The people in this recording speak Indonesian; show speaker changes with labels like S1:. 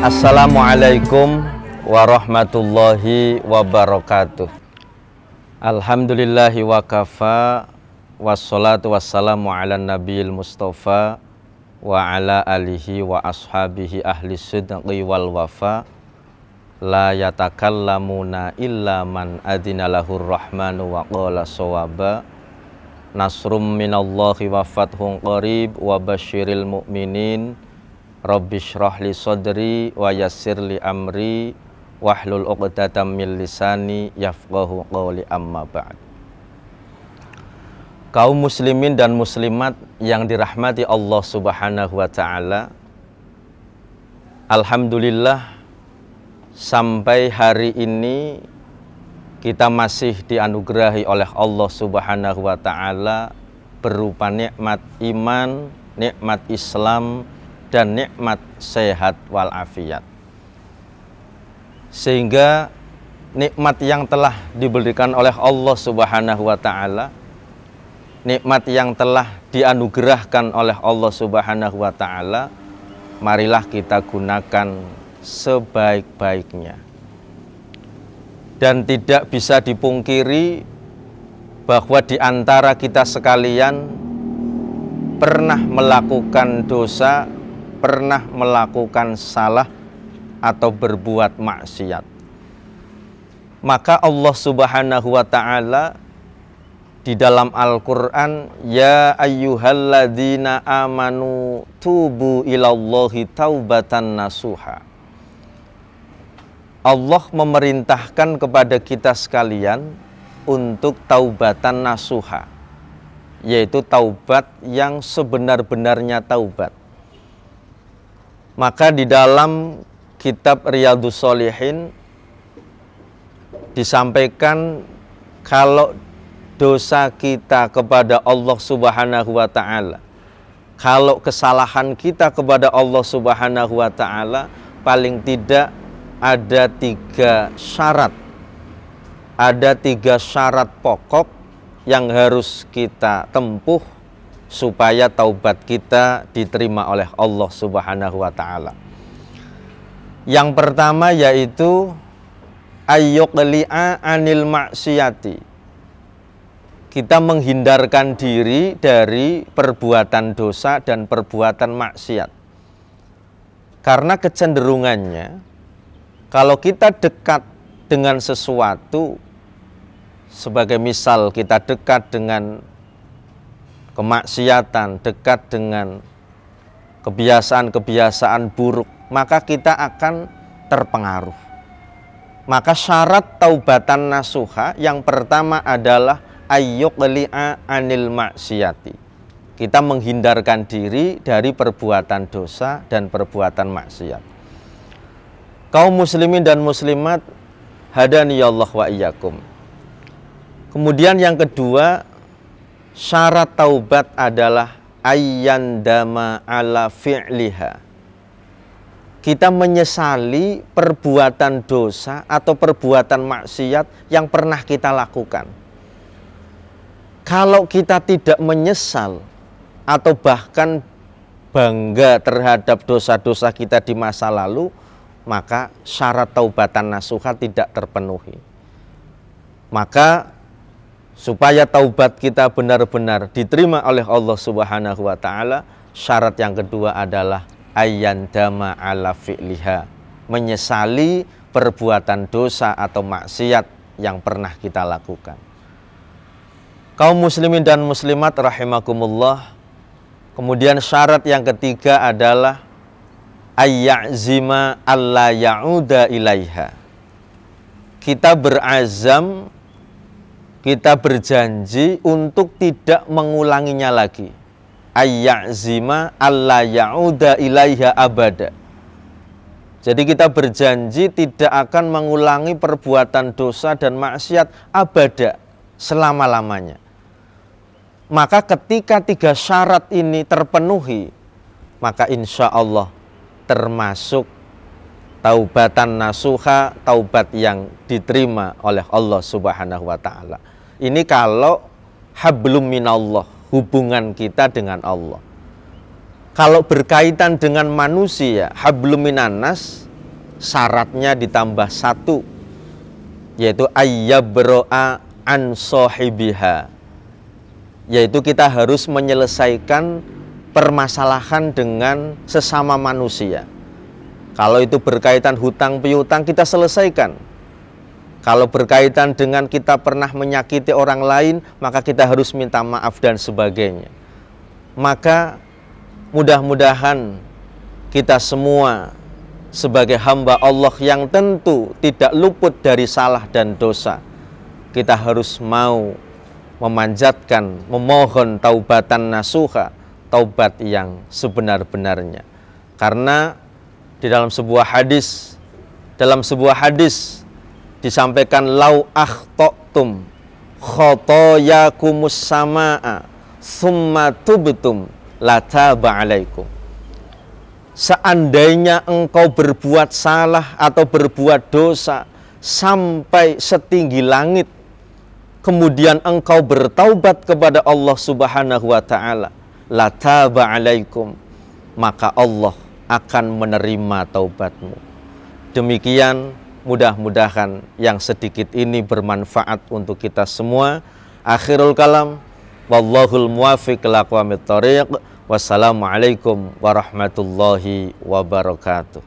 S1: Assalamualaikum warahmatullahi wabarakatuh. Alhamdulillahi wa kafa, wassalatu wassalamu ala nabiyil mustafa wa ala alihi wa ashabihi ahli sidqi wal wafa. La yatakallamuna illa man adina lahur rahmanu wa qala sawaba. Nasrum minallahi wa fathun qarib wa basyiril mu'minin. Rabbi shrah li sadri wa yassir li amri wahlul 'uqdatam min lisani yafqahu qawli, amma ba'd. Kaum muslimin dan muslimat yang dirahmati Allah Subhanahu wa taala, alhamdulillah sampai hari ini kita masih dianugerahi oleh Allah Subhanahu wa taala berupa nikmat iman, nikmat Islam, dan nikmat sehat walafiat. Sehingga nikmat yang telah diberikan oleh Allah Subhanahu wa taala, nikmat yang telah dianugerahkan oleh Allah Subhanahu wa taala, marilah kita gunakan sebaik-baiknya. Dan tidak bisa dipungkiri bahwa di antara kita sekalian pernah melakukan dosa, pernah melakukan salah atau berbuat maksiat. Maka Allah Subhanahu wa taala di dalam Al-Qur'an, ya ayyuhalladzina amanu tubu ilallahi taubatan nasuha. Allah memerintahkan kepada kita sekalian untuk taubatan nasuha, yaitu taubat yang sebenar-benarnya taubat. Maka di dalam kitab Riyadhus Shalihin disampaikan kalau dosa kita kepada Allah Subhanahu wa taala, kalau kesalahan kita kepada Allah Subhanahu wa taala, paling tidak ada 3 syarat. Ada 3 syarat pokok yang harus kita tempuh supaya taubat kita diterima oleh Allah Subhanahu wa taala. Yang pertama yaitu ayyuqli'a anil maksiyati. Kita menghindarkan diri dari perbuatan dosa dan perbuatan maksiat. Karena kecenderungannya kalau kita dekat dengan sesuatu, sebagai misal kita dekat dengan kemaksiatan, dekat dengan kebiasaan-kebiasaan buruk, maka kita akan terpengaruh. Maka syarat taubatan nasuha yang pertama adalah ayyuqli'a anil maksiyati. Kita menghindarkan diri dari perbuatan dosa dan perbuatan maksiat. Kaum muslimin dan muslimat, hadaniyallah wa iyyakum. Kemudian yang kedua, syarat taubat adalah ayyandama ala fi'liha. Kita menyesali perbuatan dosa atau perbuatan maksiat yang pernah kita lakukan. Kalau kita tidak menyesal atau bahkan bangga terhadap dosa-dosa kita di masa lalu, maka syarat taubatan nasuha tidak terpenuhi. Maka supaya taubat kita benar-benar diterima oleh Allah Subhanahu wa taala, syarat yang kedua adalah ayyandama ala fi'liha, menyesali perbuatan dosa atau maksiat yang pernah kita lakukan. Kaum muslimin dan muslimat rahimakumullah. Kemudian syarat yang ketiga adalah ayya'zima alla ya'uda ilaiha. Kita berazam, kita berjanji untuk tidak mengulanginya lagi. Ayya'zima alla ya'uda ilaiha abada. Jadi kita berjanji tidak akan mengulangi perbuatan dosa dan maksiat abada, selama-lamanya. Maka ketika 3 syarat ini terpenuhi, maka insya Allah termasuk taubatan nasuha, taubat yang diterima oleh Allah Subhanahu wa taala. Ini kalau hablum minallah, hubungan kita dengan Allah. Kalau berkaitan dengan manusia, hablum minannas, syaratnya ditambah satu, yaitu ayyabro'a an sohibiha, yaitu kita harus menyelesaikan permasalahan dengan sesama manusia. Kalau itu berkaitan hutang piutang, kita selesaikan. Kalau berkaitan dengan kita pernah menyakiti orang lain, maka kita harus minta maaf dan sebagainya. Maka mudah-mudahan kita semua sebagai hamba Allah yang tentu tidak luput dari salah dan dosa, kita harus mau memanjatkan, memohon taubatan nasuha, taubat yang sebenar-benarnya. Karena di dalam sebuah hadis disampaikan, lau akhtotum khotoyakumus sama'a summa tubtum lataba alaikum. Seandainya engkau berbuat salah atau berbuat dosa sampai setinggi langit, kemudian engkau bertaubat kepada Allah Subhanahu wa ta'ala, lataba alaikum, maka Allah akan menerima taubatmu. Demikian, mudah-mudahan yang sedikit ini bermanfaat untuk kita semua. Akhirul kalam, wallahul muwafiq ila aqwamit thoriq. Wassalamualaikum warahmatullahi wabarakatuh.